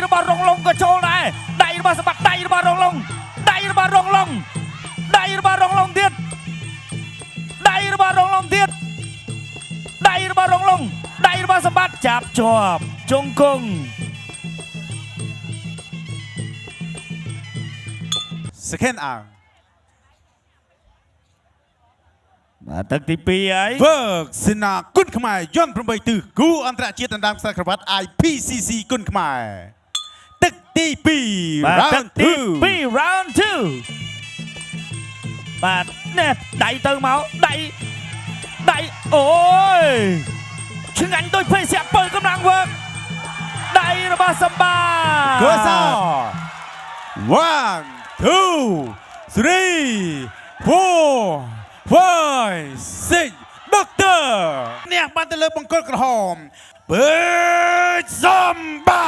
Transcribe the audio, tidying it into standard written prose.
របស់រងឡុងក៏ចូលដែរដៃរបស់សម្បត្តិដៃរបស់រងឡុងដៃរបស់រងឡុងដៃរបស់រងឡុងទៀតដៃរបស់រងឡុងទៀតដៃរបស់រងឡុងដៃរបស់សម្បត្តិចាប់ជាប់ជង្គង់Second arm បាទទឹកទី2ហើយ Work សេនាគុណខ្មែរយន្ត8ទិសគូអន្តរជាតិដណ្ដើមខ្សែក្រវ៉ាត់ IPCC គុណខ្មែរទឹកទី2 បាទទឹក round ទី 2 2 round 2បាទនេះដៃទៅមកដៃអូយឆ្ងាញ់ដូចភេសជ្ជៈ7កម្លាំងវើកដៃរបស់សម្បា Good shot 1 2 3 4 5 6 Doctor អ្នកបានទៅលើបង្គោលក្រហមបើសម្បា